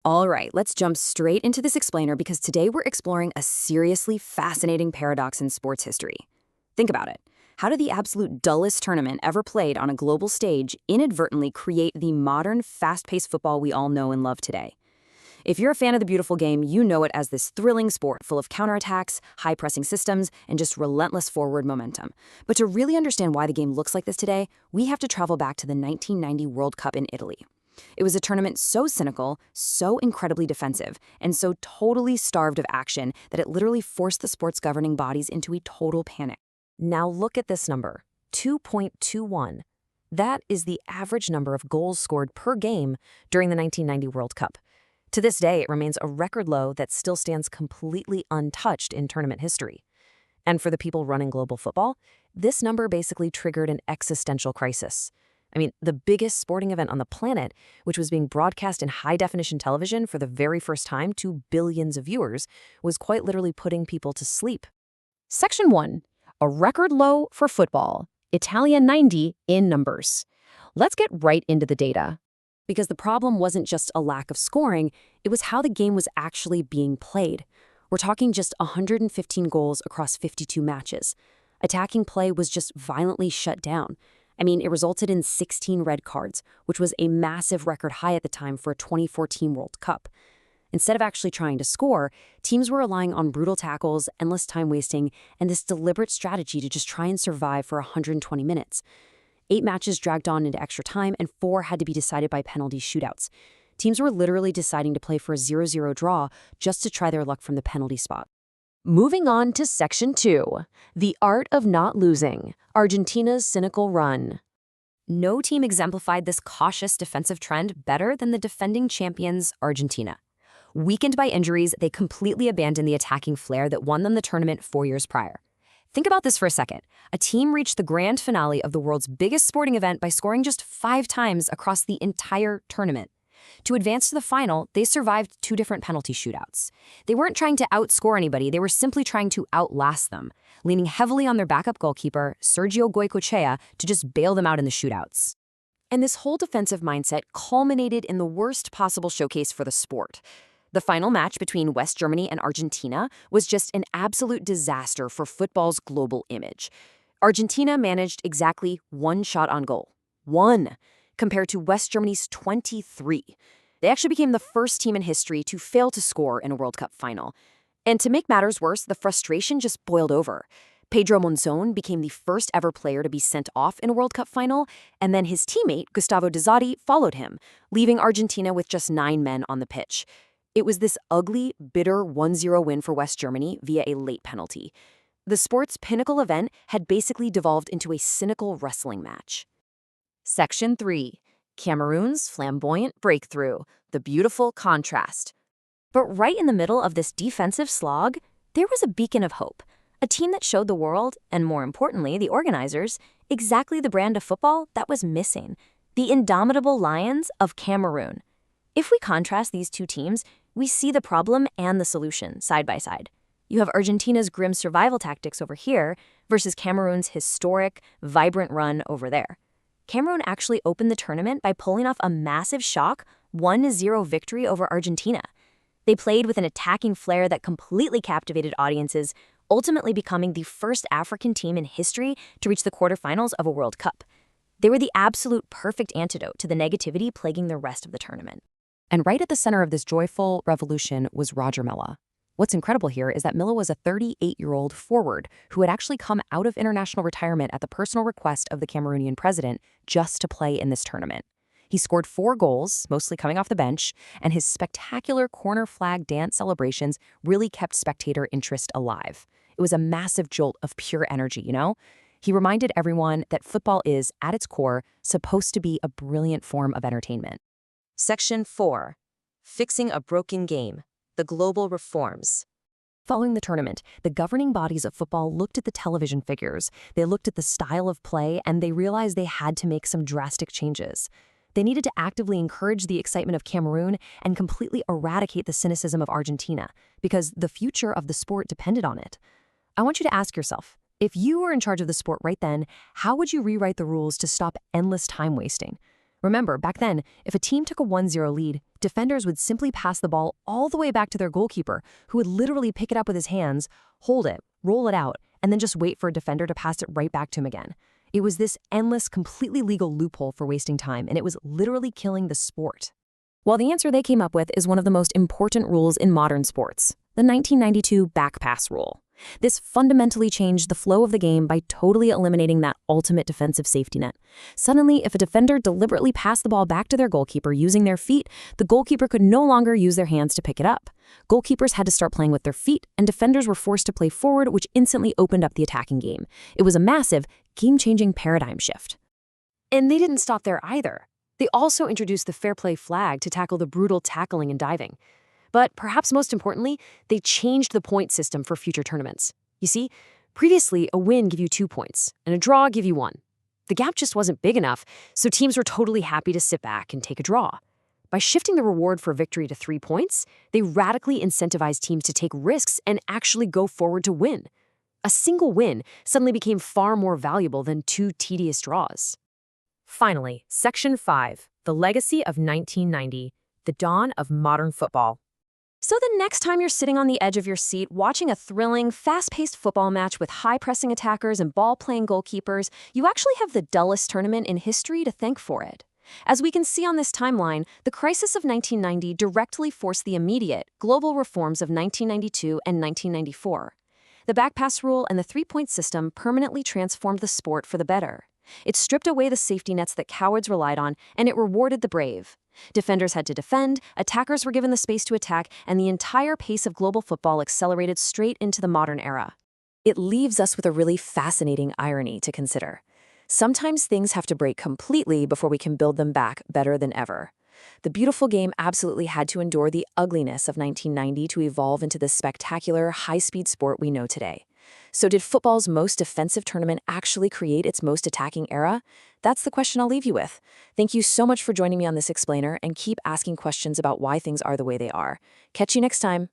All right, let's jump straight into this explainer because today we're exploring a seriously fascinating paradox in sports history. Think about it. How did the absolute dullest tournament ever played on a global stage inadvertently create the modern, fast-paced football we all know and love today? If you're a fan of the beautiful game, you know it as this thrilling sport full of counterattacks, high-pressing systems, and just relentless forward momentum. But to really understand why the game looks like this today, we have to travel back to the 1990 World Cup in Italy. It was a tournament so cynical, so incredibly defensive, and so totally starved of action that it literally forced the sport's governing bodies into a total panic. Now look at this number, 2.21. That is the average number of goals scored per game during the 1990 World Cup. To this day, it remains a record low that still stands completely untouched in tournament history. And for the people running global football, this number basically triggered an existential crisis. I mean, the biggest sporting event on the planet, which was being broadcast in high-definition television for the very first time to billions of viewers, was quite literally putting people to sleep. Section 1. A record low for football. Italia 90 in numbers. Let's get right into the data. Because the problem wasn't just a lack of scoring, it was how the game was actually being played. We're talking just 115 goals across 52 matches. Attacking play was just violently shut down. I mean, it resulted in 16 red cards, which was a massive record high at the time for a 2014 World Cup. Instead of actually trying to score, teams were relying on brutal tackles, endless time wasting, and this deliberate strategy to just try and survive for 120 minutes. 8 matches dragged on into extra time, and 4 had to be decided by penalty shootouts. Teams were literally deciding to play for a 0-0 draw just to try their luck from the penalty spot. Moving on to Section 2. The art of not losing. Argentina's cynical run. No team exemplified this cautious defensive trend better than the defending champions, Argentina. Weakened by injuries, they completely abandoned the attacking flair that won them the tournament 4 years prior. Think about this for a second. A team reached the grand finale of the world's biggest sporting event by scoring just 5 times across the entire tournament. To advance to the final, they survived 2 different penalty shootouts. They weren't trying to outscore anybody, they were simply trying to outlast them, leaning heavily on their backup goalkeeper, Sergio Goycochea, to just bail them out in the shootouts. And this whole defensive mindset culminated in the worst possible showcase for the sport. The final match between West Germany and Argentina was just an absolute disaster for football's global image. Argentina managed exactly 1 shot on goal. 1. Compared to West Germany's 23. They actually became the first team in history to fail to score in a World Cup final. And to make matters worse, the frustration just boiled over. Pedro Monzon became the first ever player to be sent off in a World Cup final, and then his teammate, Gustavo Dizzati, followed him, leaving Argentina with just 9 men on the pitch. It was this ugly, bitter 1-0 win for West Germany via a late penalty. The sport's pinnacle event had basically devolved into a cynical wrestling match. Section 3. Cameroon's flamboyant breakthrough, the beautiful contrast. But right in the middle of this defensive slog, there was a beacon of hope, a team that showed the world, and more importantly, the organizers, exactly the brand of football that was missing, the indomitable Lions of Cameroon. If we contrast these 2 teams, we see the problem and the solution side by side. You have Argentina's grim survival tactics over here versus Cameroon's historic, vibrant run over there. Cameroon actually opened the tournament by pulling off a massive shock 1-0 victory over Argentina. They played with an attacking flair that completely captivated audiences, ultimately becoming the first African team in history to reach the quarterfinals of a World Cup. They were the absolute perfect antidote to the negativity plaguing the rest of the tournament. And right at the center of this joyful revolution was Roger Milla. What's incredible here is that Milla was a 38-year-old forward who had actually come out of international retirement at the personal request of the Cameroonian president just to play in this tournament. He scored 4 goals, mostly coming off the bench, and his spectacular corner flag dance celebrations really kept spectator interest alive. It was a massive jolt of pure energy, you know? He reminded everyone that football is, at its core, supposed to be a brilliant form of entertainment. Section 4. Fixing a broken game. The global reforms. Following the tournament, the governing bodies of football looked at the television figures, they looked at the style of play, and they realized they had to make some drastic changes. They needed to actively encourage the excitement of Cameroon and completely eradicate the cynicism of Argentina, because the future of the sport depended on it. I want you to ask yourself, if you were in charge of the sport right then, how would you rewrite the rules to stop endless time wasting? Remember, back then, if a team took a 1-0 lead, defenders would simply pass the ball all the way back to their goalkeeper, who would literally pick it up with his hands, hold it, roll it out, and then just wait for a defender to pass it right back to him again. It was this endless, completely legal loophole for wasting time, and it was literally killing the sport. Well, the answer they came up with is one of the most important rules in modern sports, the 1992 back pass rule. This fundamentally changed the flow of the game by totally eliminating that ultimate defensive safety net. Suddenly, if a defender deliberately passed the ball back to their goalkeeper using their feet, the goalkeeper could no longer use their hands to pick it up. Goalkeepers had to start playing with their feet, and defenders were forced to play forward, which instantly opened up the attacking game. It was a massive, game-changing paradigm shift. And they didn't stop there either. They also introduced the fair play flag to tackle the brutal tackling and diving. But perhaps most importantly, they changed the point system for future tournaments. You see, previously, a win gave you 2 points, and a draw gave you 1. The gap just wasn't big enough, so teams were totally happy to sit back and take a draw. By shifting the reward for victory to 3 points, they radically incentivized teams to take risks and actually go forward to win. A single win suddenly became far more valuable than 2 tedious draws. Finally, Section 5, the legacy of 1990, the dawn of modern football. So the next time you're sitting on the edge of your seat watching a thrilling, fast-paced football match with high-pressing attackers and ball-playing goalkeepers, you actually have the dullest tournament in history to thank for it. As we can see on this timeline, the crisis of 1990 directly forced the immediate, global reforms of 1992 and 1994. The back pass rule and the three-point system permanently transformed the sport for the better. It stripped away the safety nets that cowards relied on, and it rewarded the brave. Defenders had to defend, attackers were given the space to attack, and the entire pace of global football accelerated straight into the modern era. It leaves us with a really fascinating irony to consider. Sometimes things have to break completely before we can build them back better than ever. The beautiful game absolutely had to endure the ugliness of 1990 to evolve into the spectacular, high-speed sport we know today. So did football's most defensive tournament actually create its most attacking era? That's the question I'll leave you with. Thank you so much for joining me on this explainer, and keep asking questions about why things are the way they are. Catch you next time.